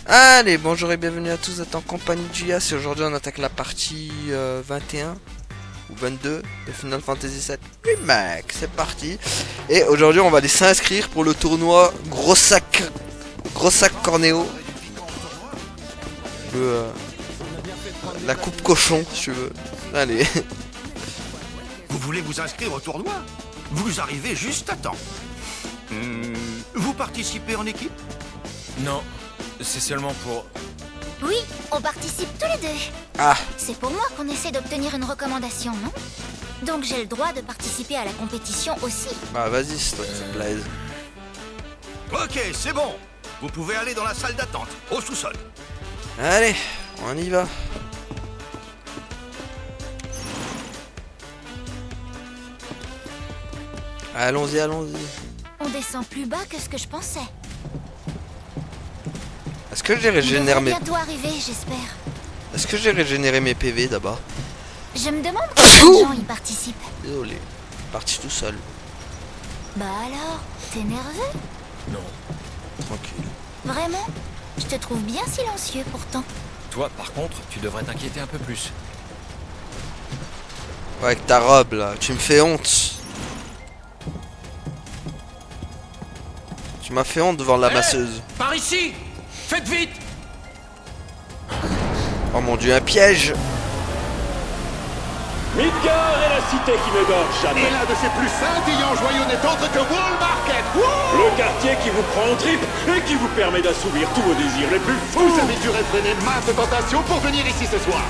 Allez, bonjour et bienvenue à tous, vous êtes en compagnie de Gias et aujourd'hui on attaque la partie 21 ou 22 de Final Fantasy VII Remake. C'est parti. Et aujourd'hui on va aller s'inscrire pour le tournoi Gros Sac Cornéo. La coupe cochon si tu veux. Allez. Vous voulez vous inscrire au tournoi? Vous arrivez juste à temps. Vous participez en équipe? Non, c'est seulement pour... Oui, on participe tous les deux. Ah, C'est pour moi qu'on essaie d'obtenir une recommandation, non? Donc j'ai le droit de participer à la compétition aussi. bah vas-y, c'est toi qui te plaise. Ok, c'est bon. Vous pouvez aller dans la salle d'attente, au sous-sol. Allez, on y va. Allons-y, allons-y. On descend plus bas que ce que je pensais. Est-ce que j'ai On régénéré devrait mes... bientôt arriver, j'espère. Est-ce que j'ai régénéré mes PV d'abord? Je me demande combien de gens y participent. Désolé, parti tout seul, Bah alors, t'es nerveux? Non. tranquille. Vraiment? Je te trouve bien silencieux pourtant. Toi, par contre, tu devrais t'inquiéter un peu plus. Ouais, avec ta robe là, tu me fais honte. Tu m'as fait honte devant la masseuse. Par ici! Faites vite! Oh mon dieu, un piège. Midgar est la cité qui ne dort jamais. Et l'un de ses plus scintillants joyaux n'est autre que Wall Market. Le quartier qui vous prend en tripes et qui vous permet d'assouvir tous vos désirs les plus fous. Vous avez dû réfréner maintes tentations pour venir ici ce soir.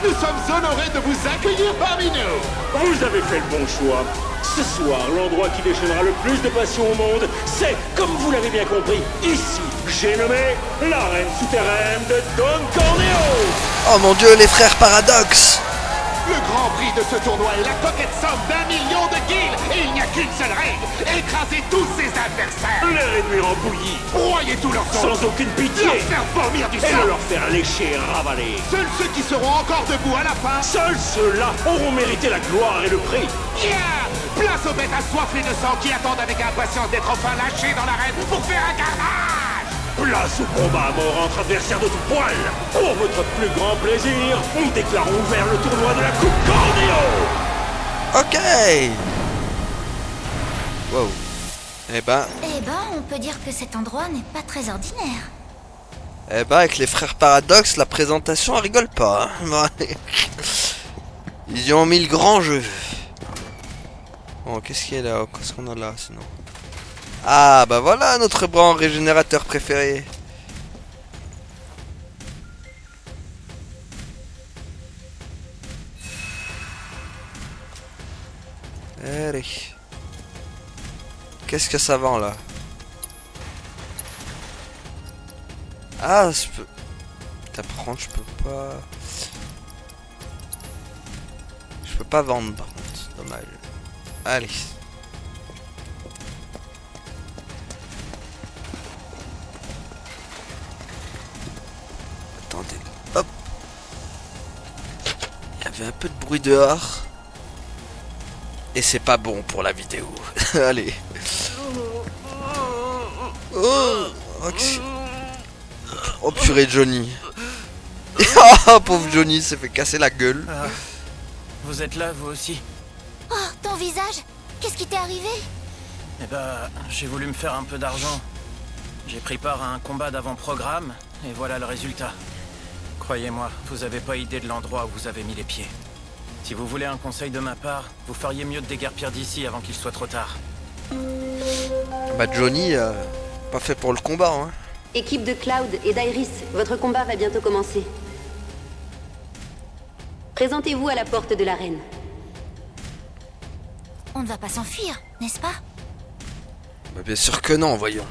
Nous sommes honorés de vous accueillir parmi nous. Vous avez fait le bon choix. Ce soir, l'endroit qui déchaînera le plus de passion au monde, c'est, comme vous l'avez bien compris, ici. J'ai nommé l'arène souterraine de Don Corneo. Oh mon dieu, les frères Paradox. Le grand prix de ce tournoi est la coquette somme d'1 million de guildes. Et il n'y a qu'une seule règle. Écraser tous ses adversaires. Les réduire en bouillie, Broyer tous leurs os. sans aucune pitié, Leur faire vomir du et sang. de leur faire lécher et ravaler. Seuls ceux qui seront encore debout à la fin. Seuls ceux-là auront mérité la gloire et le prix. Yeah! Place aux bêtes assoiffées de sang qui attendent avec impatience d'être enfin lâchées dans l'arène pour faire un carnage. Place au combat à mort entre adversaires de tout poil. Pour votre plus grand plaisir, nous déclarons ouvert le tournoi de la Coupe Corneo. Ok. Wow. Eh ben, On peut dire que cet endroit n'est pas très ordinaire. avec les frères Paradox, la présentation elle rigole pas. Hein. Ils y ont mis le grand jeu. Bon, qu'est-ce qu'il y a là? Qu'est-ce qu'on a là sinon? Ah bah voilà notre grand régénérateur préféré. Allez. Qu'est-ce que ça vend là? Ah, je peux... T'apprends, je peux pas... Je peux pas vendre par contre, dommage. Allez. Attendez, hop. Il y avait un peu de bruit dehors. Et c'est pas bon pour la vidéo. Allez. Oh, oh purée Johnny. Oh pauvre Johnny s'est fait casser la gueule. Vous êtes là, vous aussi? Oh, ton visage? Qu'est-ce qui t'est arrivé? Eh ben, j'ai voulu me faire un peu d'argent. J'ai pris part à un combat d'avant-programme, et voilà le résultat. Croyez-moi, vous avez pas idée de l'endroit où vous avez mis les pieds. Si vous voulez un conseil de ma part, vous feriez mieux de déguerpir d'ici avant qu'il soit trop tard. Bah Johnny, pas fait pour le combat hein. Équipe de Cloud et d'Iris, votre combat va bientôt commencer. Présentez-vous à la porte de l'arène. On ne va pas s'enfuir, n'est-ce pas? Bah bien sûr que non, voyons.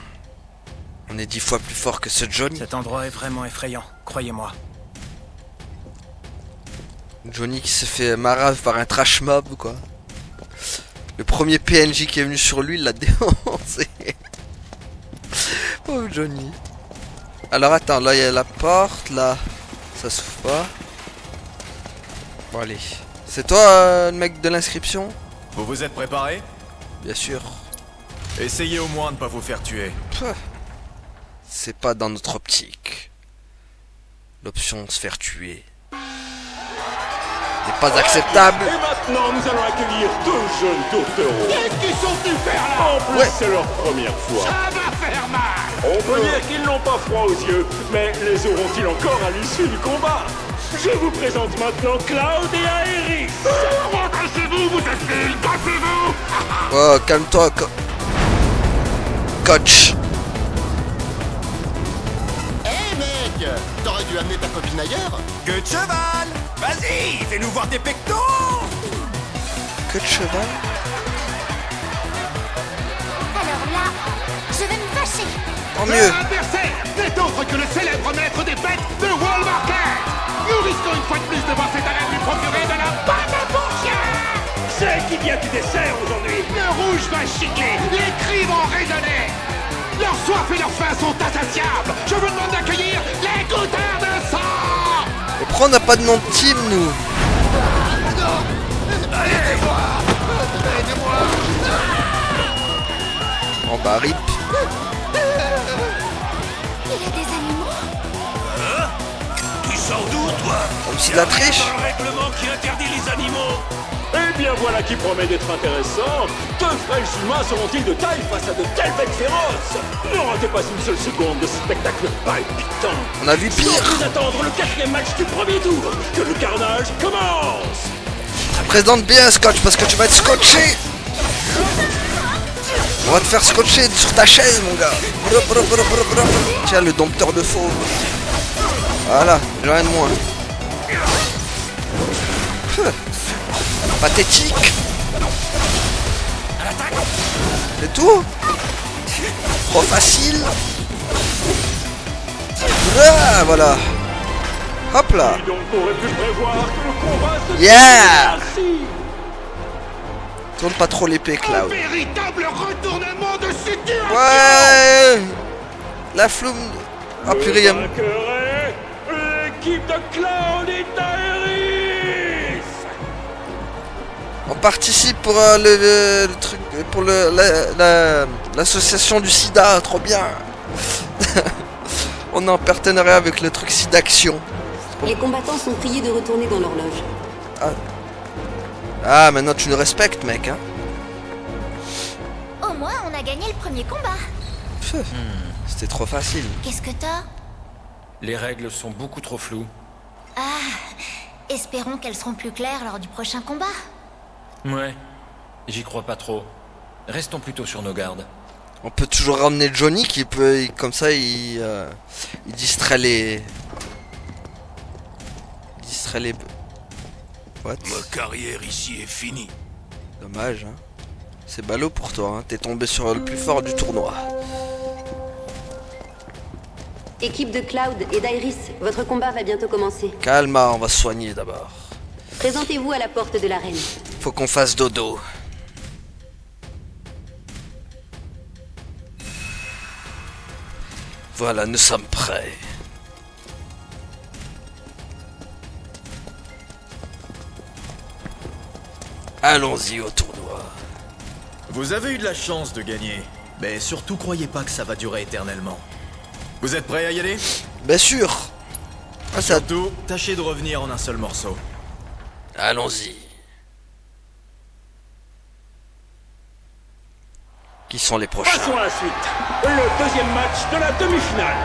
On est 10 fois plus fort que ce Johnny. Cet endroit est vraiment effrayant, croyez-moi. Johnny qui s'est fait marave par un trash mob quoi. Le premier PNJ qui est venu sur lui, il l'a défoncé. Pauvre Johnny. Alors attends, là il y a la porte, là ça s'ouvre pas. Bon allez. C'est toi le mec de l'inscription? Vous vous êtes préparé? Bien sûr. Essayez au moins de ne pas vous faire tuer. Pff. C'est pas dans notre optique. L'option se faire tuer n'est pas acceptable. Et maintenant, nous allons accueillir deux jeunes tourtereaux. Qu'est-ce qu'ils sont venus faire là? En plus, Ouais. c'est leur première fois. Ça va faire mal. On peut dire qu'ils n'ont pas froid aux yeux, mais les auront-ils encore à l'issue du combat? Je vous présente maintenant Cloud et Aerys. Cassez-vous, vous êtes nuls. Cassez-vous. Oh, calme-toi, coach. Hé mec, t'aurais dû amener ta copine ailleurs. Que de cheval! Vas-y, fais-nous voir tes pectoraux! Que de cheval. Alors là, je vais me fâcher. Tant mieux. Leur adversaire n'est autre que le célèbre maître des bêtes de Walmarket. Nous risquons une fois de plus de voir cette arène lui procurer de la pâte à fourchette. C'est qui vient du dessert aujourd'hui? Le rouge va chiquer, les cris vont résonner. Leur soif et leur faim sont insatiables. Je vous demande d'accueillir les goûteurs de sang. Et pourquoi on n'a pas de nom de team, nous? Oh bah rip. Il y a des animaux. Tu sors d'où, toi? Comme si la triche. Un règlement qui interdit les animaux! Eh bien voilà qui promet d'être intéressant. Deux frêles humains seront-ils de taille face à de telles bêtes féroces? Ne ratez pas une seule seconde de ce spectacle palpitant. On a vu Sans pire. plus attendre le quatrième match du premier tour, que le carnage commence. Présente bien, Scotch, parce que tu vas être scotché. On va te faire scotcher sur ta chaise, mon gars. Tiens, le dompteur de fauve. Voilà, j'ai rien de moins. Pathétique. C'est tout. Trop facile. Ah, voilà. Hop là. Qui donc aurait pu prévoir que le combat se Yeah. ainsi? Tourne pas trop l'épée, Un Cloud. véritable retournement de situation. Ouais. La floume. Ah purée, Le y a- vainqueur est l'équipe de Cloud et d'Aerys. on participe pour le truc, pour l'association du SIDA, trop bien. On est en partenariat avec le truc SIDAction. Les combattants sont priés de retourner dans leur loge. Ah, maintenant tu nous respectes, mec, hein. Au moins, on a gagné le premier combat. C'était trop facile. Qu'est-ce que t'as? Les règles sont beaucoup trop floues. Espérons qu'elles seront plus claires lors du prochain combat. Ouais, j'y crois pas trop. Restons plutôt sur nos gardes. On peut toujours ramener Johnny qui peut, comme ça, il distrait les... What? Ma carrière ici est finie. Dommage, hein. C'est ballot pour toi, hein. T'es tombé sur le plus fort du tournoi. Équipe de Cloud et d'Iris, votre combat va bientôt commencer. Calma, on va se soigner d'abord. Présentez-vous à la porte de l'arène. Faut qu'on fasse dodo. Voilà, nous sommes prêts. Allons-y au tournoi. Vous avez eu de la chance de gagner, mais surtout croyez pas que ça va durer éternellement. Vous êtes prêts à y aller? Bien sûr. Ah, ça... Surtout, tâchez de revenir en un seul morceau. Allons-y. Qui sont les prochains? Passons à la suite. Le deuxième match de la demi-finale.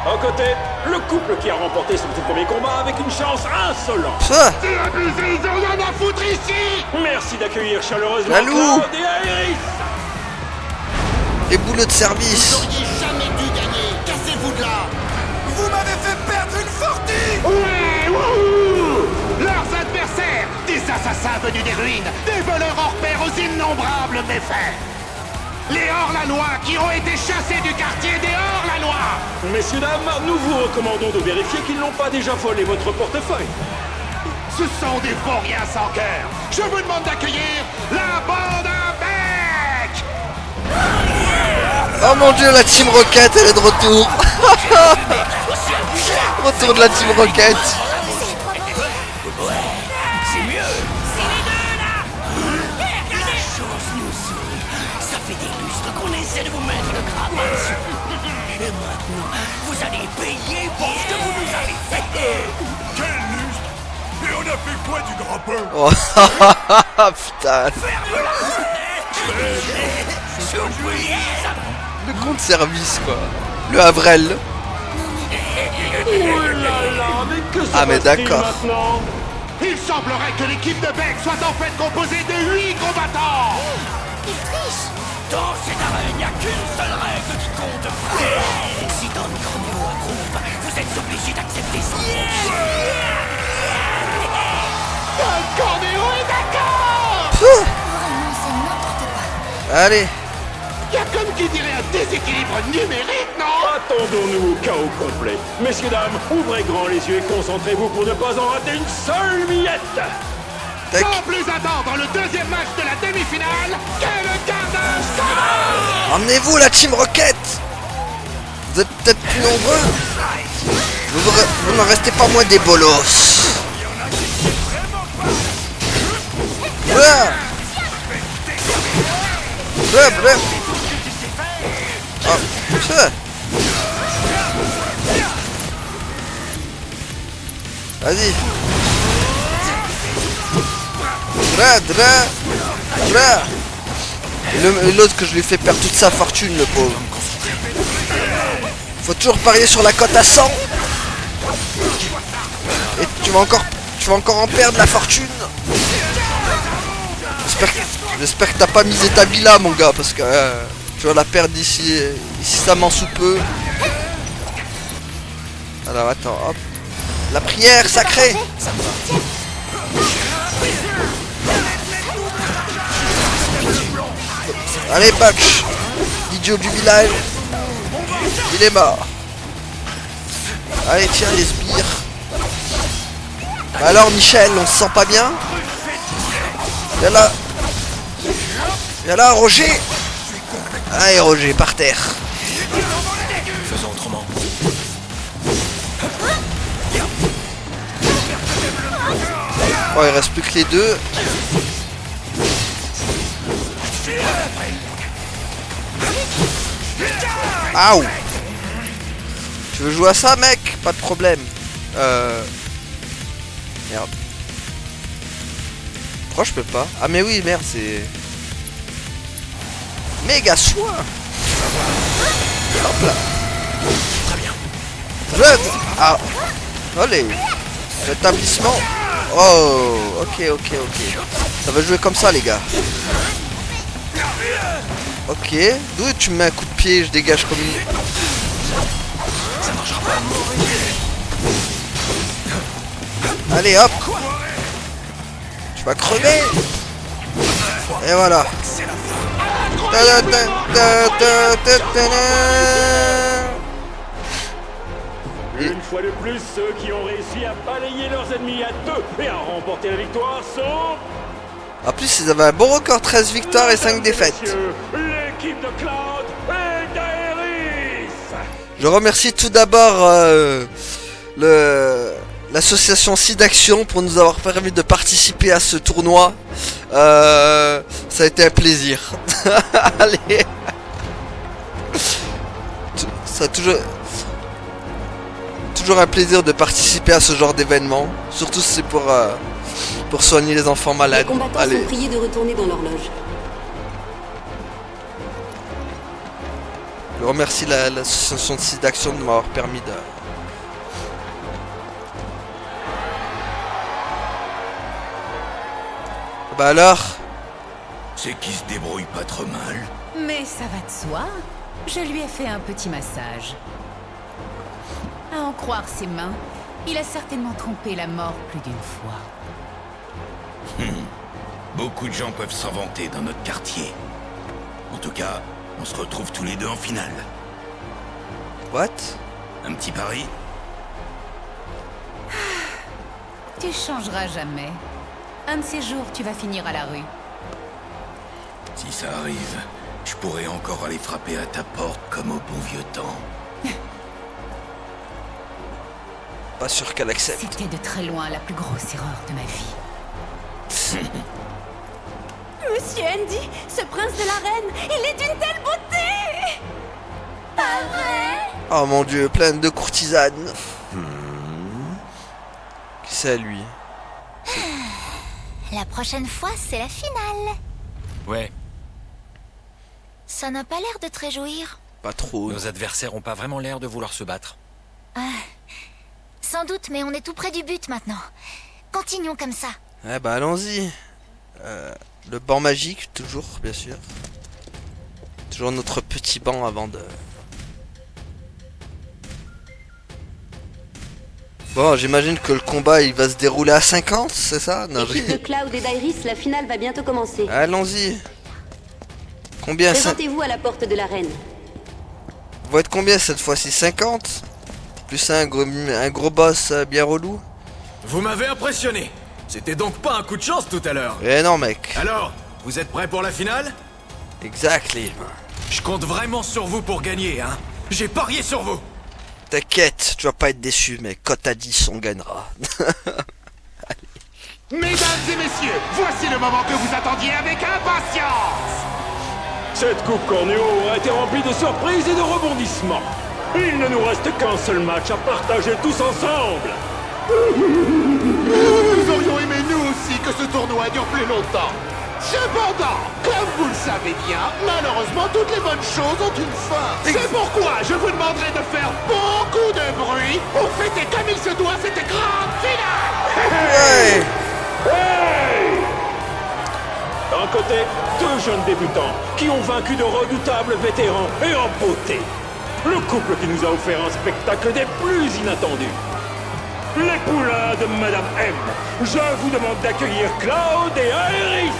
À côté, le couple qui a remporté son tout premier combat avec une chance insolente. Ah, C'est abusé, ils ont rien à foutre ici. Merci d'accueillir chaleureusement Lalou. Cloud et Aerys. les boulots de service. N'auriez jamais dû gagner. Cassez-vous de là. Vous m'avez fait perdre une fortune! Ouais, wouhou. Leurs adversaires, des assassins venus des ruines, des voleurs hors pair aux innombrables méfaits. Les hors-la-loi qui ont été chassés du quartier des hors-la-loi. Messieurs, dames, nous vous recommandons de vérifier qu'ils n'ont pas déjà volé votre portefeuille. Ce sont des vauriens sans cœur. Je vous demande d'accueillir la bande à bec. Oh mon dieu, la Team Rocket, elle est de retour. Retour de la Team Rocket. C'est mieux! Ça fait des lustres qu'on essaie de vous mettre le crâne dessus. Et maintenant, vous allez payer pour ce que vous nous avez fait. toi du grappin. Oh, putain. Le compte service, quoi. Le Avrel. Ah, mais d'accord. Il semblerait que l'équipe de Beck soit en fait composée de 8 combattants. Il triche. Dans cette arène, il n'y a qu'une seule règle qui compte. Si Don Corneo approuve, vous êtes obligé d'accepter son Don Corneo est d'accord. Vraiment, c'est n'importe quoi. Allez. Il y a comme qui dirait un déséquilibre numérique, non? Attendons-nous au chaos complet. Messieurs, dames, ouvrez grand les yeux et concentrez-vous pour ne pas en rater une seule miette. Tac. Sans plus attendre le deuxième match de la demi-finale, quel carnage ça va! Emmenez-vous la Team Rocket. Vous êtes peut-être plus nombreux. Vous n'en restez pas moins des bolos. Voilà. Bref. Oh, ça. Vas-y. Dra. Et l'autre que je lui fais perdre toute sa fortune, le pauvre. Faut toujours parier sur la cote à 100. Et tu vas encore en perdre la fortune. J'espère que t'as pas misé ta vie là, mon gars, parce que tu vas la perdre d'ici ça m'en sous peu. Alors attends, hop. La prière sacrée. Allez, Buck, l'idiot du village. Il est mort. Allez, tiens, les sbires. Alors, Michel, on se sent pas bien? Viens là, Roger. Allez, Roger, par terre. Faisons autrement. Oh, il reste plus que les deux. Aouh. Tu veux jouer à ça, mec? Pas de problème. Merde. Pourquoi je peux pas? Ah mais oui, merde, c'est... Méga soin. Hop là. Très bien. Jeune. Ah. Allez. Rétablissement. Oh. Ok. Ça va jouer comme ça, les gars. Ok. D'où tu me mets un coup de pied, je dégage comme une... Ça marchera pas. Allez, hop. Tu vas crever. Et voilà. Une fois de plus, ceux qui ont réussi à balayer leurs ennemis à deux et à remporter la victoire sont... En plus, ils avaient un bon record, 13 victoires et 5 défaites. L'équipe de Cloud et d'Aeris. Je remercie tout d'abord l'association SIDAction pour nous avoir permis de participer à ce tournoi. Ça a été un plaisir. Allez. Ça a toujours un plaisir de participer à ce genre d'événement. Surtout si c'est pour soigner les enfants malades. Les combattants Allez. sont priés de retourner dans l'horloge. Je remercie l'association de SIDAction de m'avoir permis de... Bah alors? C'est qui se débrouille pas trop mal. Mais ça va de soi. Je lui ai fait un petit massage. À en croire ses mains, il a certainement trompé la mort plus d'une fois. Beaucoup de gens peuvent s'en vanter dans notre quartier. En tout cas, on se retrouve tous les deux en finale. What? Un petit pari? Tu changeras jamais. Un de ces jours, tu vas finir à la rue. Si ça arrive, je pourrais encore aller frapper à ta porte comme au bon vieux temps. Pas sûr qu'elle accepte. C'était de très loin la plus grosse erreur de ma vie. Monsieur Andy, ce prince de l'arène, il est d'une telle beauté! Pas vrai? Oh mon dieu, pleine de courtisanes. Qui c'est lui? La prochaine fois, c'est la finale. Ouais, Ça n'a pas l'air de te réjouir. Pas trop. nos adversaires ont pas vraiment l'air de vouloir se battre. Sans doute, mais on est tout près du but maintenant. Continuons comme ça. Eh bah allons-y. Le banc magique, toujours, bien sûr. Toujours notre petit banc avant de... Bon, j'imagine que le combat, il va se dérouler à 50, c'est ça? Non, Équipe de Cloud et d'Iris, la finale va bientôt commencer. Allons-y. Combien ça... Présentez-vous à la porte de l'arène. Vous êtes combien cette fois-ci? 50? Plus un gros boss bien relou? Vous m'avez impressionné. C'était donc pas un coup de chance tout à l'heure. Eh non, mec. Alors, vous êtes prêts pour la finale? Exactly. Je compte vraiment sur vous pour gagner, hein. J'ai parié sur vous. T'inquiète, tu vas pas être déçu, mais quand t'as 10, on gagnera. Mesdames et messieurs, voici le moment que vous attendiez avec impatience. Cette coupe Corneo a été remplie de surprises et de rebondissements. Il ne nous reste qu'un seul match à partager tous ensemble. Nous aurions aimé nous aussi que ce tournoi dure plus longtemps. Cependant, comme vous le savez bien, malheureusement toutes les bonnes choses ont une fin. C'est pourquoi je vous demanderai de faire beaucoup de bruit pour fêter comme il se doit cette grande finale. Ouais. Hey! D'un côté, deux jeunes débutants qui ont vaincu de redoutables vétérans et en beauté. Le couple qui nous a offert un spectacle des plus inattendus. Les poulains de Madame M. Je vous demande d'accueillir Cloud et Iris.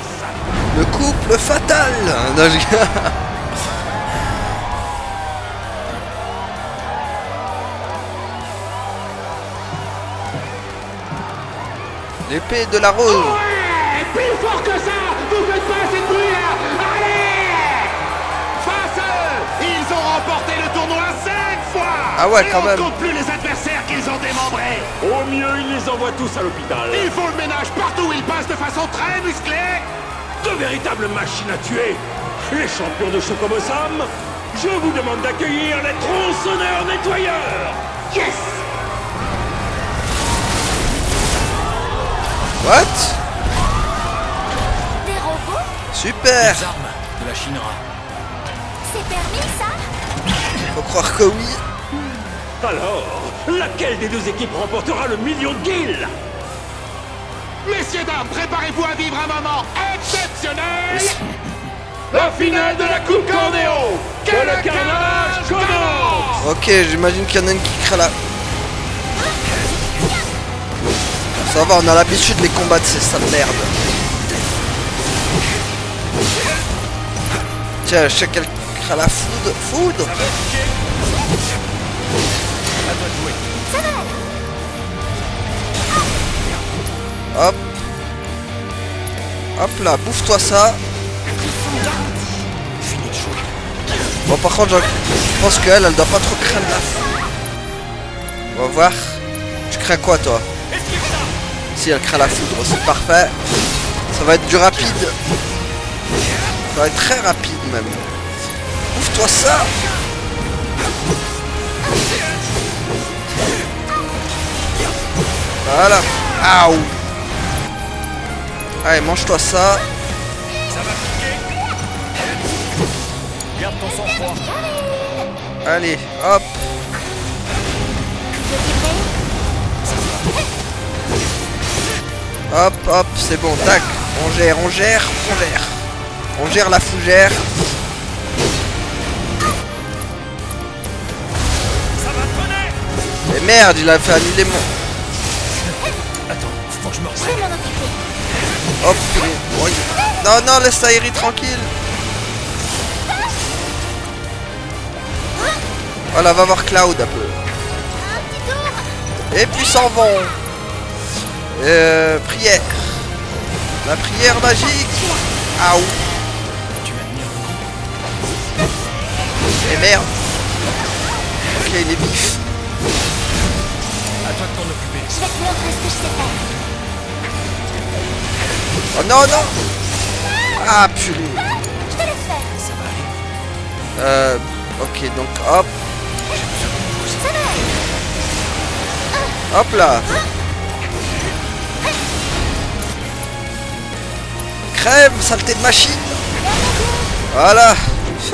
Le couple fatal. Non, L'épée de la rose. Ouais, plus fort que ça. Vous faites pas assez de bruit là. Allez. Face à eux, ils ont remporté le tournoi 5 fois. Ah ouais, et quand même. on compte plus les adversaires qu'ils ont démembrés. Au mieux, ils les envoient tous à l'hôpital. Ils font le ménage partout où ils passent de façon très musclée. De véritables machines à tuer. Les champions de Chocobosam, je vous demande d'accueillir les tronçonneurs nettoyeurs. Yes. What? Des robots? Super. Les armes de la Shinra. C'est permis, ça? Faut croire que oui. Alors, laquelle des deux équipes remportera le million de gilles? Messieurs, dames, préparez-vous à vivre un moment exceptionnel. La finale de la Coupe Corneo. Que le carnage commence. Ok, j'imagine qu'il y en a une qui crée la... Ça va, on a l'habitude de les combattre, ces sales merdes. Tiens, je sais qu'elle crée la foudre. Hop. Hop là, bouffe-toi ça. Bon, par contre, je pense qu'elle, elle doit pas trop craindre la foudre. On va voir. Tu crains quoi, toi? Si elle craint la foudre, c'est parfait. Ça va être du rapide. Ça va être très rapide même. Ouvre-toi ça. Voilà. Aouh. Allez, mange-toi ça. Garde ton sang-froid. Allez, hop. Hop, hop, c'est bon, tac. On gère. On gère la fougère. Mais merde, il a fait annuler mon... Attends, faut que je me Je vais renseigne. m'en occuper. Hop, oui. Non, non, laisse Airi tranquille. Voilà, va voir Cloud un peu. Un petit tour. Et puis s'en vont. Prière. La prière magique. Aouh. Tu vas venir le coup. Et merde. Ok, il est vif. À toi de t'en occuper. Je vais te montrer ce que je sais faire. Oh non, non. Ah, purée. Je te laisse faire. Ça va aller. Ok, donc hop. Ça va aller. Hop là. Crève, saleté de machine. Voilà. J'y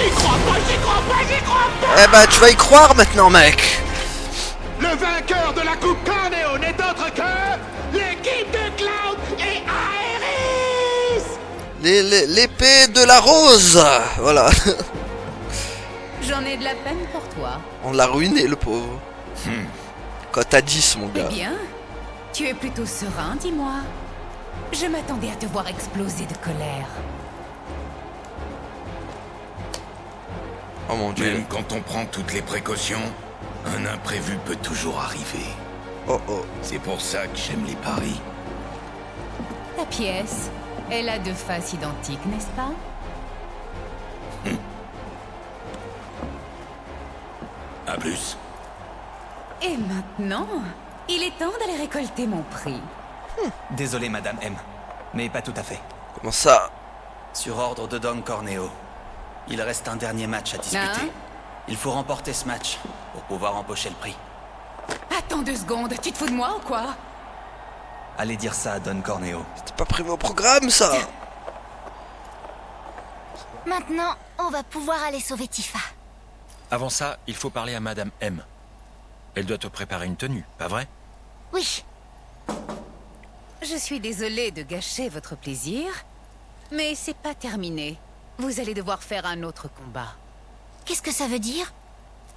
crois pas, j'y crois pas, j'y crois pas. Eh ben, tu vas y croire maintenant, mec. Le vainqueur de la Coupe Corneo n'est autre que l'équipe de Cloud et Aeris. L'épée de la rose. Voilà. J'en ai de la peine pour toi. On l'a ruiné, le pauvre. Quand t'as 10, mon Eh gars. bien, tu es plutôt serein, dis-moi. Je m'attendais à te voir exploser de colère. Oh mon dieu. Même quand on prend toutes les précautions, un imprévu peut toujours arriver. Oh oh. C'est pour ça que j'aime les paris. Ta pièce, elle a deux faces identiques, n'est-ce pas? À plus. Et maintenant, il est temps d'aller récolter mon prix. Désolé, Madame M, mais pas tout à fait. Comment ça? Sur ordre de Don Corneo, il reste un dernier match à disputer. Hein? Il faut remporter ce match pour pouvoir empocher le prix. Attends 2 secondes, tu te fous de moi ou quoi? Allez dire ça à Don Corneo. C'était pas prévu au programme, ça. Maintenant, on va pouvoir aller sauver Tifa. Avant ça, il faut parler à Madame M. Elle doit te préparer une tenue, pas vrai? Oui. Je suis désolée de gâcher votre plaisir, mais c'est pas terminé. Vous allez devoir faire un autre combat. Qu'est-ce que ça veut dire?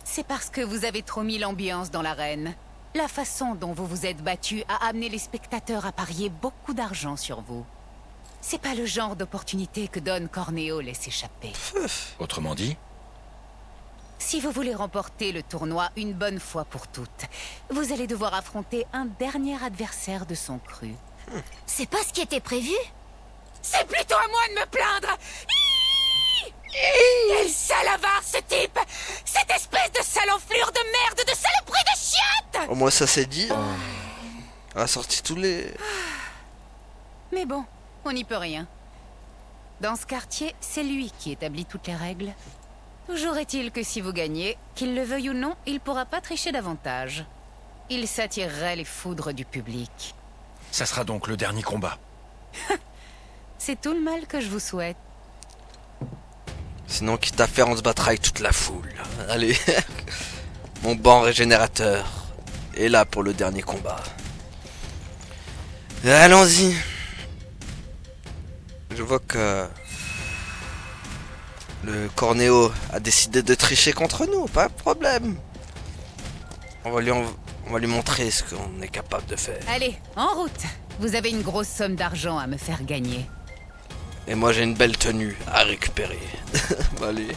C'est parce que vous avez trop mis l'ambiance dans l'arène. La façon dont vous vous êtes battu a amené les spectateurs à parier beaucoup d'argent sur vous. C'est pas le genre d'opportunité que Don Corneo laisse échapper. Autrement dit? Si vous voulez remporter le tournoi une bonne fois pour toutes, vous allez devoir affronter un dernier adversaire de son cru. C'est pas ce qui était prévu? C'est plutôt à moi de me plaindre. Quel sale avare, ce type! Cette espèce de sale enflure de merde, de saloperie de chiotte! Au moins, ça c'est dit. On a sorti tous les... Mais bon, on n'y peut rien. Dans ce quartier, c'est lui qui établit toutes les règles. Toujours est-il que si vous gagnez, qu'il le veuille ou non, il pourra pas tricher davantage. Il s'attirerait les foudres du public. Ça sera donc le dernier combat. C'est tout le mal que je vous souhaite. Sinon, quitte à faire, on se battra avec toute la foule. Allez. Mon banc régénérateur est là pour le dernier combat. Allons-y. Je vois que... le Corneo a décidé de tricher contre nous, pas de problème. On va lui montrer ce qu'on est capable de faire. Allez, en route. Vous avez une grosse somme d'argent à me faire gagner. Et moi j'ai une belle tenue à récupérer. Bah, allez.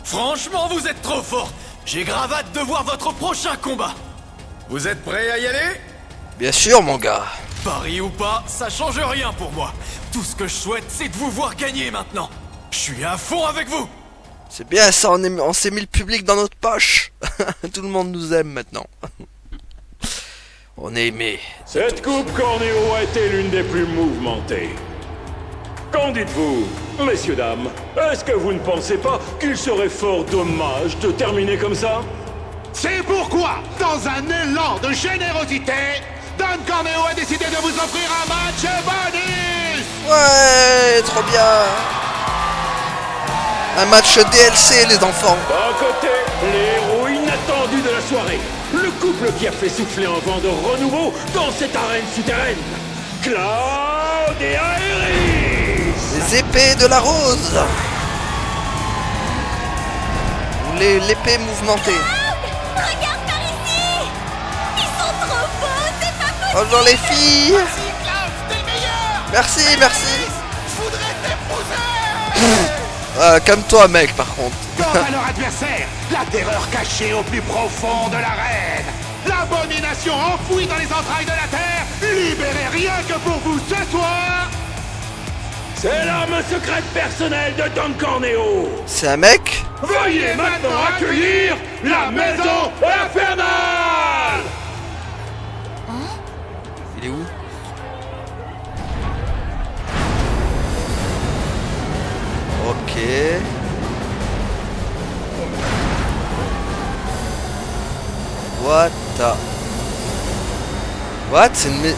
Franchement, vous êtes trop fort. J'ai grave hâte de voir votre prochain combat. Vous êtes prêts à y aller? Bien sûr, mon gars. Paris ou pas, ça change rien pour moi. Tout ce que je souhaite, c'est de vous voir gagner maintenant. Je suis à fond avec vous. C'est bien ça, on s'est mis le public dans notre poche. Tout le monde nous aime maintenant. On est aimé. Cette coupe Corneo a été l'une des plus mouvementées. Qu'en dites-vous, messieurs, dames? Est-ce que vous ne pensez pas qu'il serait fort dommage de terminer comme ça? C'est pourquoi, dans un élan de générosité, Don Corneo a décidé de vous offrir un match bonus. Ouais, trop bien. Un match DLC, les enfants. D'un côté, les héros inattendus de la soirée. Le couple qui a fait souffler un vent de renouveau dans cette arène souterraine. Cloud et Aeris. Les épées de la rose. Ou l'épée mouvementée. Regarde par ici! Ils sont trop beaux, c'est pas possible! Bonjour les filles. Merci, Cloud, t'es le meilleur. Merci, merci. Je voudrais t'épouser. Calme-toi, mec, par contre. Quant à leur adversaire, la terreur cachée au plus profond de l'arène, l'abomination enfouie dans les entrailles de la terre, libérée rien que pour vous ce soir. C'est l'arme secrète personnelle de Don Corneo. C'est un mec? Veuillez maintenant accueillir la Maison Infernale. Il est où? Ok. What the... What? C'est une...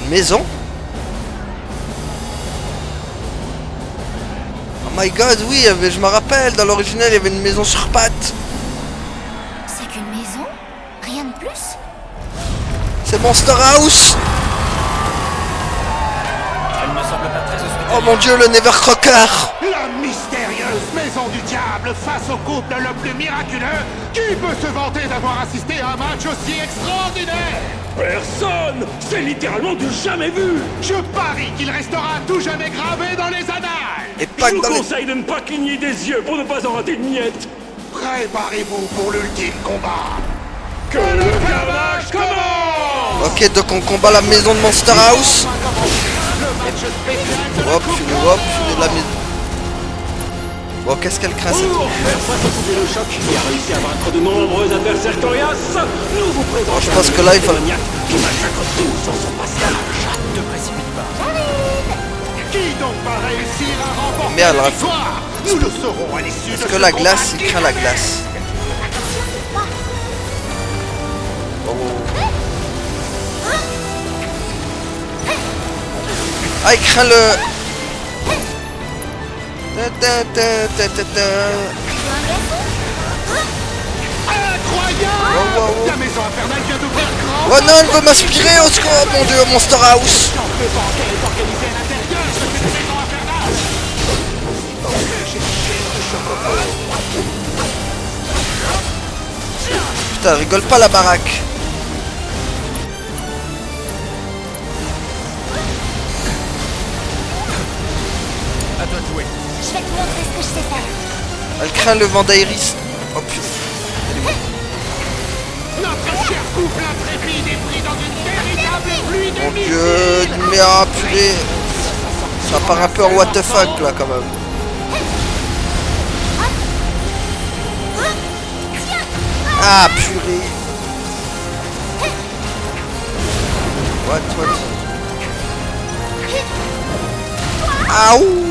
Maison? Oh my god, oui, je me rappelle, dans l'original, il y avait une maison sur pattes. C'est qu'une maison? Rien de plus? C'est Monster House. Elle me semble pas très hospitalière. Oh mon dieu, le Never Crocker. La mystérieuse maison du diable face au couple le plus miraculeux. Qui peut se vanter d'avoir assisté à un match aussi extraordinaire? Personne! C'est littéralement du jamais vu! Je parie qu'il restera à tout jamais gravé dans les annales. Et pas Je que vous dans les... conseille de ne pas cligner des yeux pour ne pas en rater une miette! Préparez-vous pour l'ultime combat. Que le carnage commence! Ok, donc on combat la maison de Monster House. Hop, hop, la maison. Bon, qu'est-ce qu'elle craint cette... Pour faire face au poupée de choc qui a réussi à vaincre de nombreux adversaires coriaces, nous vous présentons... Bon, je pense que là, il faut... qui massacre tout sur son passage. Ne précipite pas. Qui donc va réussir à remporter Merde, la là. victoire? Nous le saurons à l'issue de Est-ce ce que la combat glace, il craint la titanesque. glace? Oh. Ah, il craint le... Incroyable! Oh, oh, oh. La maison infernale vient d'ouvrir grand. Oh non, elle veut m'aspirer au secours, mon dieu, Monster House. J'en peux pas qu'elle est organisée à l'intérieur de cette maison infernale. Putain, rigole pas la baraque. À toi de jouer. Je vais te montrer ce que je sais faire. Elle craint le vent d'Iris. Oh putain. Notre cher couple intrépide est pris dans une véritable pluie de Mon missiles. dieu, mais ah purée. Ça part un peu en what the fuck là quand même. Ah purée. What? Aouh.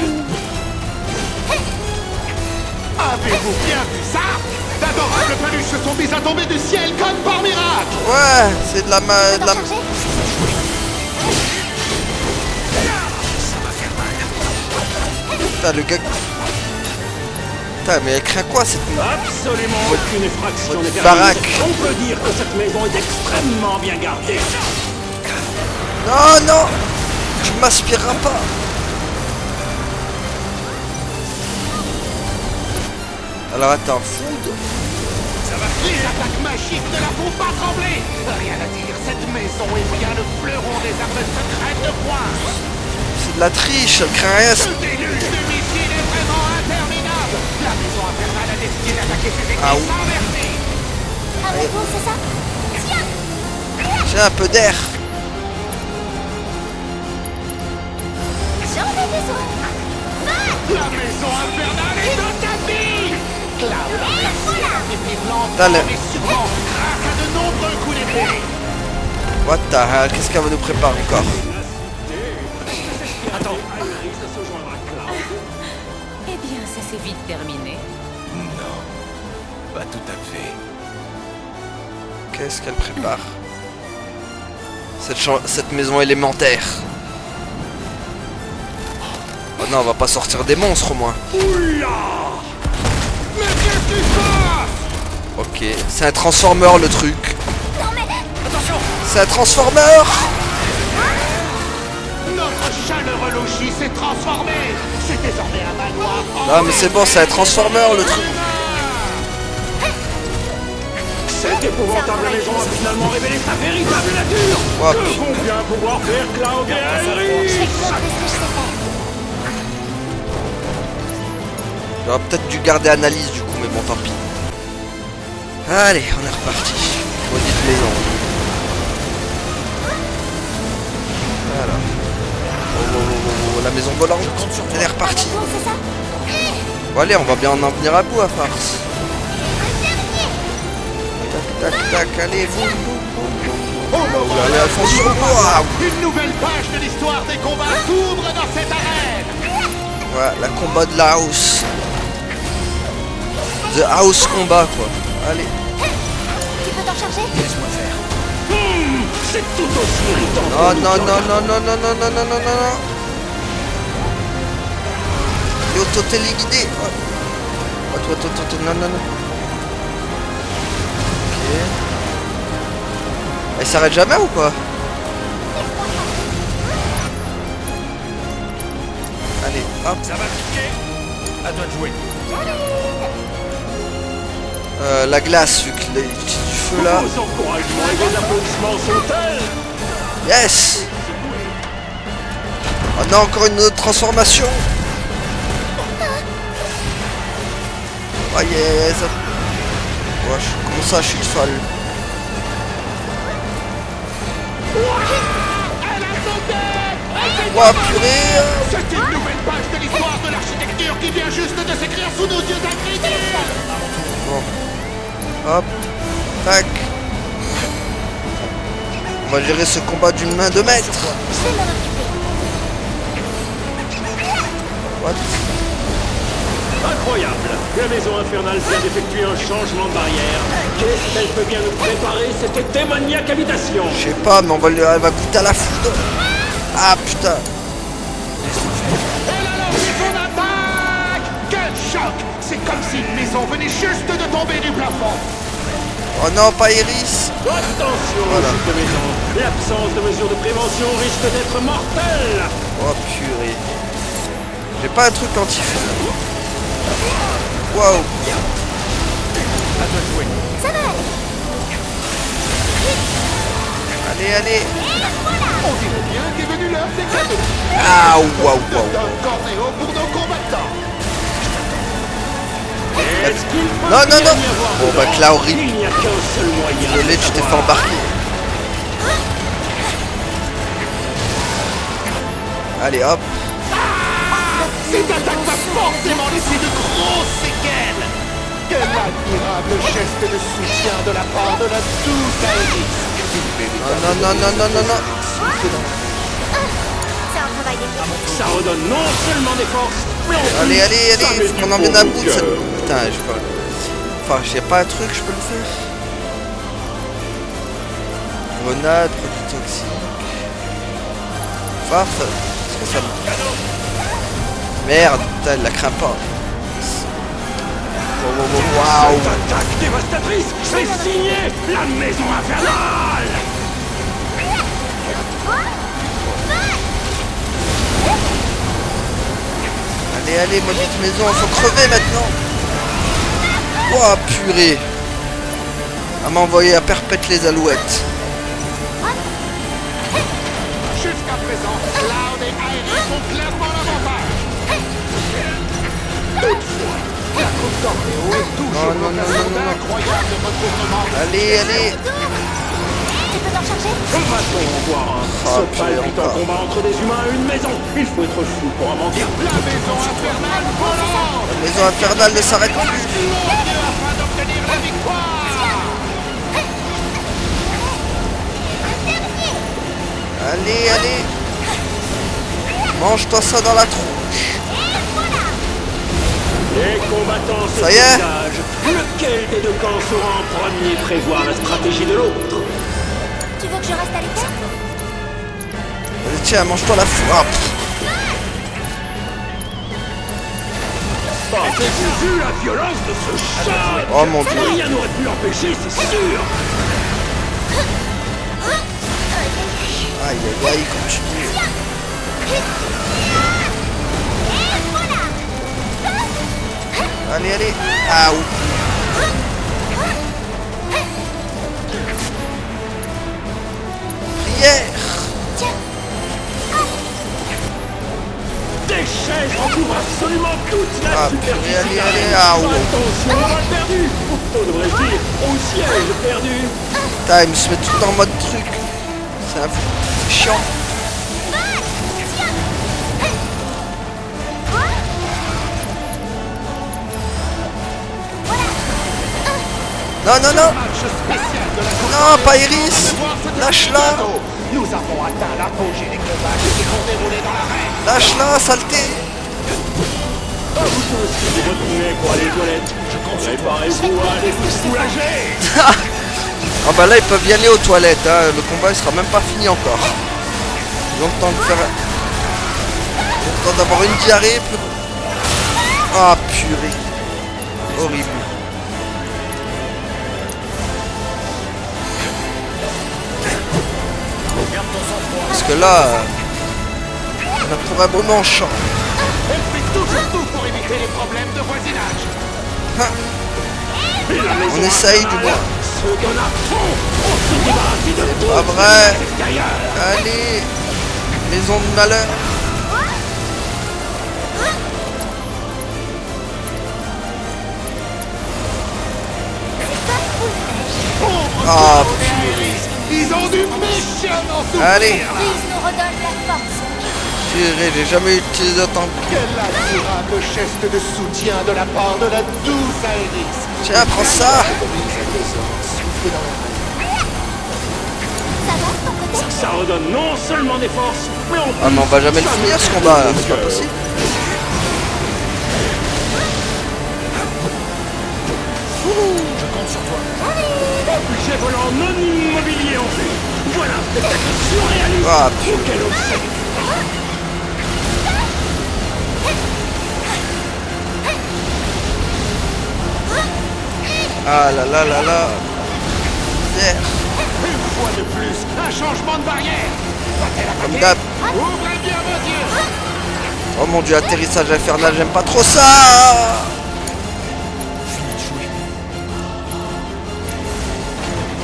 Avez-vous bien vu ça? D'adorables peluches se sont mises à tomber du ciel comme par miracle. Ouais, c'est de la ma... de la... Putain, le gars... Putain, mais elle craint quoi cette... Absolument aucune effraction n'est baraque. permise. On peut dire que cette maison est extrêmement bien gardée. Non, non. Tu m'aspireras pas. Alors attends. Les attaques magiques ne la font pas trembler. Rien à dire, cette maison est bien le fleuron des armes secrètes de pointe. C'est de la triche, elle craint rien. Ce déluge de missiles est vraiment interminable. La maison infernale a décidé d'attaquer ses ennemis Ah, sans merci. Avec vous, c'est ça? Tiens! J'ai un peu d'air. J'en ai besoin! La maison infernale est dans ta vie. Cloud a réussi T'as le- mais sûrement grâce à de nombreux coups d'épée. What the hell, qu'est-ce qu'elle va nous préparer encore? Eh bien, ça s'est vite terminé. Non, pas tout à fait. Qu'est-ce qu'elle prépare? Cette maison élémentaire. Oh non, on va pas sortir des monstres au moins. Mais qu'est-ce qui se passe? Ok, c'est un transformer le truc. Non mais... Attention! C'est un transformer. Notre chaleureux logis s'est transformé. C'est désormais un manoir. Non mais c'est bon, c'est un transformer le truc. Cette épouvantable maison a finalement révélé sa véritable nature. Oh, Que vont bien pouvoir faire Cloud et Je vais Iris? te montrer ce que je sais faire. J'aurais peut-être dû garder analyse du coup, mais bon tant pis. Allez, on est reparti. Maudite maison. Voilà. Oh, la maison volante. Elle est repartie. Avec vous, c'est ça? Bon allez, on va bien en venir à bout à farce. Tac, tac, tac, allez, boum, boum, boum, boum. Oh, allez, Alphonse sur le bois. Une nouvelle page de l'histoire des combats s'ouvre dans cette arène. Ouais, la combat de la house. The house combat quoi. Allez. Tu peux t'en charger? Laisse-moi faire. C'est tout aussi irritant. Non, non, non, non, non, non, non, non, non, non, non. Yo, téléguidé. Attends, attends, attends, non, non, non. Ok. Elle s'arrête jamais ou quoi? Allez, hop. Ça va piquer. À toi de jouer. La glace, vu que les du feu là. Vos encouragements et vos applaudissements sont tels. Yes. On a encore une autre transformation. Oh yes. Ouais, comment ça, je suis seul. Ouah, purée. C'est une nouvelle page de l'histoire de l'architecture qui vient juste de s'écrire sous nos yeux incrédules. Bon. Hop. Tac. On va gérer ce combat d'une main de maître. What? Incroyable. La maison infernale vient d'effectuer un changement de barrière. Qu'est-ce qu'elle peut bien nous préparer, cette démoniaque habitation? Je sais pas, mais elle va goûter à la foudre. Ah putain. Quel choc! C'est comme si une maison venait juste de tomber du plafond. Oh non, pas Iris. Attention, voilà. de maison. L'absence de mesures de prévention risque d'être mortelle. Oh purée. J'ai pas un truc anti-feu. Waouh. À toi de jouer. Ça va Allez, allez. On dirait bien qu'est venu l'heure des cadeaux. Ah, waouh, waouh. Don Corneo pour nos combattants. Non, non, non. Bon, bah, Cloud, Il n'y a qu'un seul moyen. désolé, tu t'es fait embarquer. Allez, hop. Cette attaque va forcément laisser de grosses séquelles. Quel admirable geste de soutien de la part de la douce Iris. Non, non, non, non, non, non. C'est un travail d'équipe. Ça redonne non seulement des forces, mais en plus, Allez, allez, ça allez. met Faut du qu'on en vienne baume à au bout de cette... cœur. Putain, je vois. Enfin, j'ai pas un truc, je peux le faire. Grenade, produit toxique. Farce. Est-ce que ça me... Merde, putain, elle la craint pas. Waouh. Cette attaque dévastatrice, c'est signé la maison infernale. Allez, allez, maudite maison, faut crever maintenant. Ouah, purée. Elle m'a envoyé à perpète les alouettes. Jusqu'à présent, Cloud et Iris ont clairement l'avantage. Toutefois, la coupe Corneo est toujours l'occasion d'incroyables retournements. Allez, allez. Tu peux t'en charger? Va-t-on voir un palpitant combat entre des humains et une maison? Il faut être fou pour en mentir. La maison infernale volante. La maison infernale ne s'arrête plus. Afin d'obtenir la victoire. Allez, allez. Mange-toi ça dans la tronche. Les combattants se Ça y est. dégagent. Lequel des deux camps saura en premier prévoir la stratégie de l'autre? Tu veux que je reste à l'écart? Allez, tiens, mange-toi la foire. Avez-vous vu la violence de ce chat? Oh mon dieu. Rien n'aurait pu l'empêcher, c'est sûr. Aïe, aïe, aïe, continue. Allez, allez. Ah, ouh. Prière. Des chaises recouvrent absolument toute la Ah, superficie. purée, allez, allez, ah, ouh. Attention, on a perdu. Ou devrais-je dire, au siège perdu. Putain, il me se met tout en mode truc. C'est un fou. C'est chiant. Non, non, non. Non, pas Iris. Lâche-la. Nous avons atteint l'apogée des combats qui se sont déroulés dans l'arène. Lâche-la, saleté. Ah, vous aussi, vous retenez pour aller aux toilettes. Préparez-vous à aller vous soulager. Ah bah là ils peuvent y aller aux toilettes, hein. Le combat il sera même pas fini encore. Ils ont le temps de faire... Ils ont le temps d'avoir une diarrhée. Ah purée. Horrible. Parce que là... on a pour un moment champ. Elle fait toujours tout pour éviter les problèmes de voisinage. On essaye du moins. Se donne à fond. On se débarrasse de tout. Pas vrai. Allez. Maison de malheur. Ah purée. Ils ont du méchamment souffrir. Allez. Freeze nous redonne la force. Purée, j'ai jamais utilisé autant de... Quel admirable geste de soutien de la part de la douce Aerys. Tiens, prends ça. Ça redonne non seulement des forces, mais en plus... Ah mais on va jamais le finir ce combat là, c'est pas possible. Je compte sur toi. Objet volant non immobilier en vue. Voilà un spectacle surréaliste. Ah, Auquel obsèque. Ah là là là là. Yeah. Une fois de plus, un changement de barrière. Comme d'hab. Ouvrez bien vos yeux. Oh mon dieu, atterrissage infernal, j'aime pas trop ça.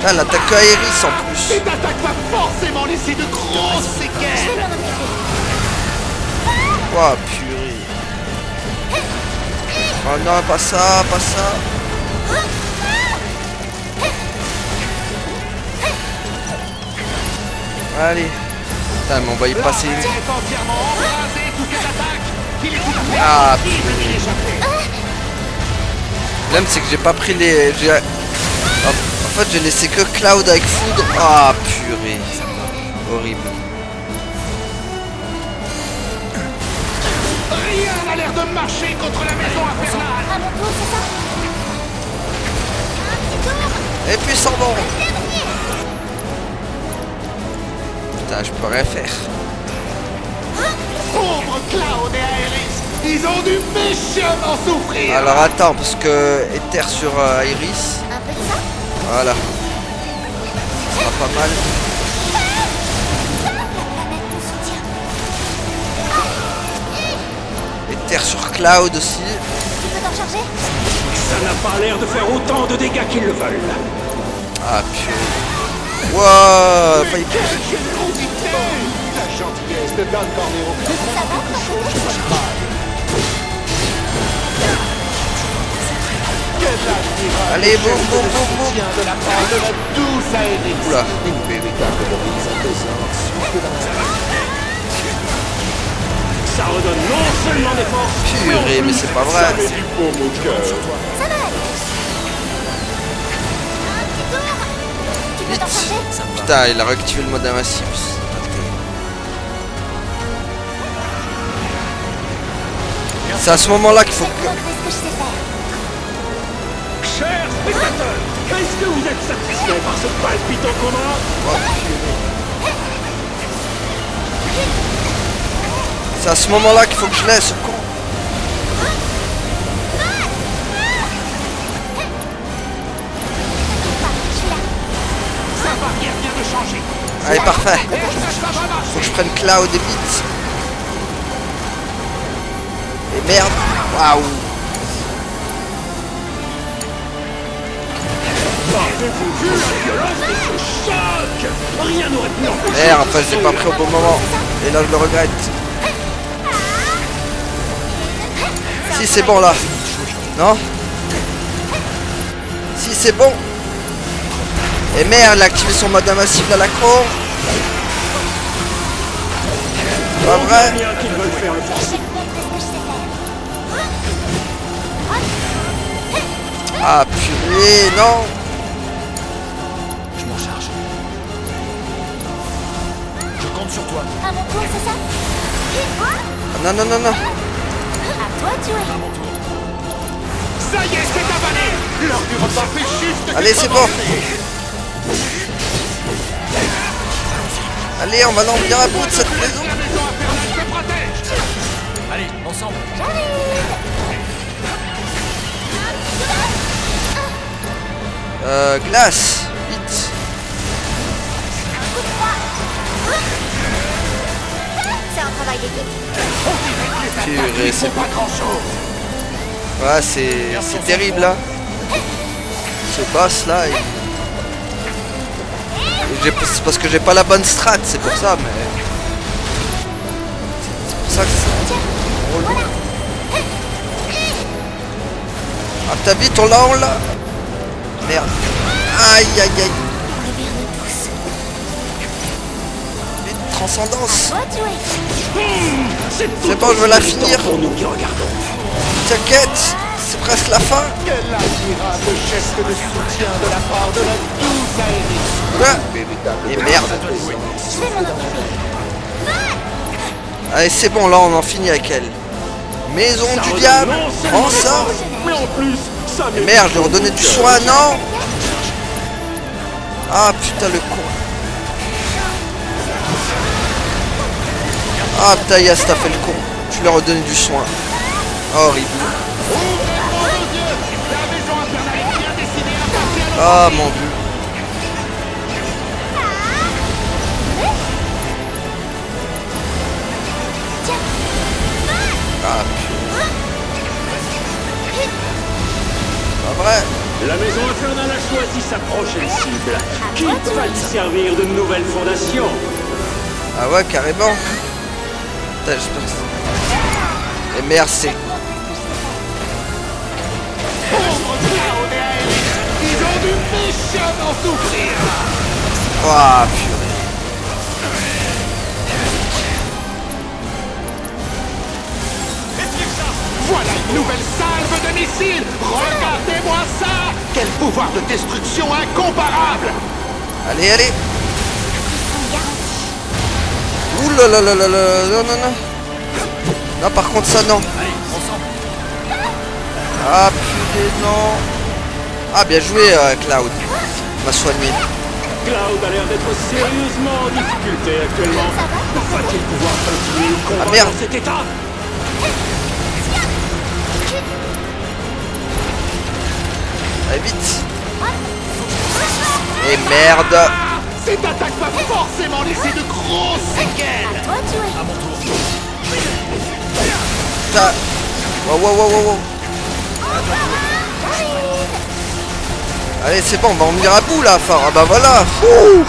Là, l'attaque Aerys en plus. Cette attaque va forcément laisser de grosses séquelles. Oh purée. Oh non, pas ça, pas ça. Allez. Putain, mais on va y passer. Ah purée. Le problème c'est que j'ai pas pris les... En fait j'ai laissé que Cloud avec Foudre. Ah purée. Horrible. Rien n'a l'air de marcher contre la maison infernale. À mon tour, c'est ça? Un petit tour. Et puis s'en vont. Putain, je peux rien faire. Pauvre Cloud et Aerys, ils ont dû méchamment souffrir. Alors attends, parce que Ether sur Aerys. Un peu de ça? Voilà. Ça sera pas mal. Ether sur Cloud aussi. Tu peux t'en charger? Ça n'a pas l'air de faire autant de dégâts qu'ils le veulent. Ah purée. Wow, failli... Quelle générosité. La gentillesse de Don Corneo est vraiment quelque chose de mal. Quel admirable Allez, boum, geste boum, de boum, boum. soutien de la part de la douce Aerys. Oula. Une véritable mise en présence. Ça redonne non seulement des forces, Purée, mais c'est pas vrai. ça met du baume au cœur. Ça va aller. Un petit tour. Tu peux t'en charger? Putain, il a réactivé le mode invincible. C'est à ce moment-là qu'il faut que... Montrer ce que je sais faire. Chers spectateurs, est-ce que vous êtes satisfaits par ce palpitant combat? Oh, purée. C'est à ce moment-là qu'il faut que je laisse ce con. Sa barrière vient de changer. Allez, parfait. Et ça va marcher. Faut que je prenne Cloud et vite. Et merde. Waouh. Avez-vous vu la violence de ce choc? Rien n'aurait pu empêcher. Merde, enfin je l'ai pas pris au bon moment. Et là je le regrette. Si c'est bon là. Non? Si c'est bon. Et merde, il a activé son mode invincible à la con. Pas vrai. Bien qu'ils veulent faire le forcing. Ah purée, non. Je m'en charge. Je compte sur toi. À mon tour, c'est ça? Ah, non, non, non, non. À toi de jouer. Ça y est, c'est avalé. L'heure du repas fait juste. Allez, c'est bon. Allez, on va l'en venir à bout de cette maison. Allez, ensemble. Glace, vite. C'est un travail d'équipe. Purée, c'est pas grand chose. Ouais, c'est terrible là. Ce boss là, c'est parce que j'ai pas la bonne strat, c'est pour ça, mais c'est pour ça que c'est relou. Ah, t'as vite, on l'a. Merde. Aïe aïe aïe. Vite, transcendance. C'est bon, je veux la finir. T'inquiète, c'est presque la fin. Quel admirable geste de soutien de la part de la douce Aerith. Et merde. Allez, c'est bon, là on en finit avec elle. Maison du diable. Prends ça. Mais en plus, ça Et merde, je lui ai redonné du soin, non. Ah putain, le con. Ah putain, Yas, t'as fait le con. Je lui ai redonné du soin. Horrible. Ah mon dieu. Ah putain. Pas vrai. La maison infernale a choisi sa prochaine cible. Qui va lui servir de nouvelle fondation? Ah ouais, carrément. Putain, j'espère que c'est... Et merci. Ils ont dû méchamment souffrir. Oh purée. Voilà une nouvelle salve de missiles. Regardez-moi ça. Quel pouvoir de destruction incomparable. Allez, allez. Ouh là là là là là. Non, non, non. Non, par contre, ça, non. Ah, purée, non. Ah, bien joué, Cloud. M'a soigné. Cloud a l'air d'être sérieusement en difficulté actuellement. Va-t-il pouvoir continuer le combat merde. dans cet état? Allez, vite. Et merde. Cette attaque va forcément laisser de grosses séquelles. À mon tour. Putain. Wow, wow, wow, wow, wow. Allez, c'est bon, on va en venir à bout là. Enfin, ah bah voilà. Ouh.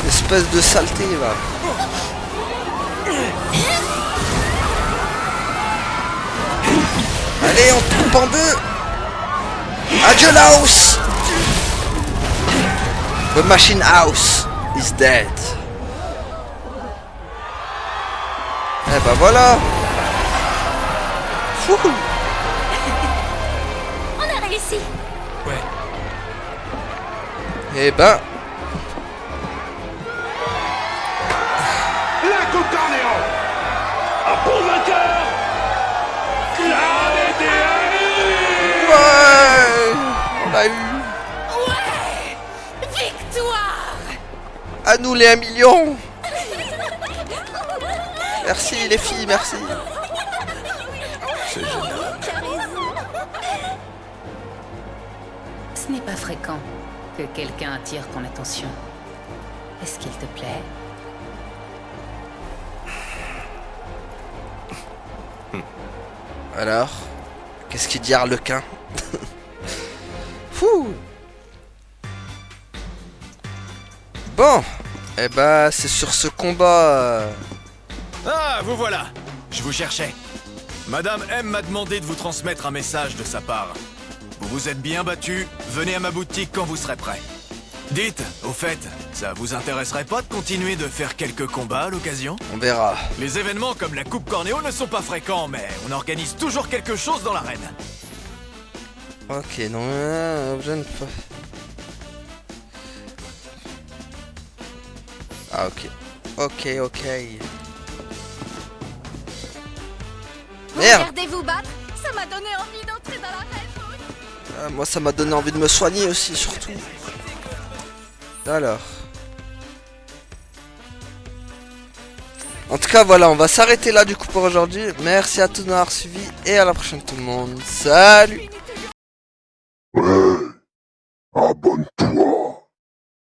Espèce de saleté, va. Allez, on te coupe en deux. Adieu la house. The machine house is dead. Eh bah voilà. Fouhou. On a réussi. Ouais. Eh ben. La coupe Cornéo. Un bon vainqueur. Cloud et Aerith. Ouais. On l'a eu. Ouais. Victoire. À nous les 1 million. Merci les filles, merci. C'est génial. Ce n'est pas fréquent que quelqu'un attire ton attention. Est-ce qu'il te plaît? Alors, qu'est-ce qu'il dit Arlequin? Fou. Bon, eh ben c'est sur ce combat. Ah, vous voilà. Je vous cherchais. Madame M m'a demandé de vous transmettre un message de sa part. Vous vous êtes bien battu, venez à ma boutique quand vous serez prêt. Dites, au fait, ça vous intéresserait pas de continuer de faire quelques combats à l'occasion? On verra. Les événements comme la Coupe Cornéo ne sont pas fréquents, mais on organise toujours quelque chose dans l'arène. Ok, non, je ne peux. Ah ok. Ok, ok. Merde. Regardez-vous battre. Ça m'a donné envie d'entrer dans l'arène. Moi ça m'a donné envie de me soigner aussi surtout. Alors. En tout cas, voilà, on va s'arrêter là du coup pour aujourd'hui. Merci à tous d'avoir suivi et à la prochaine tout le monde. Salut!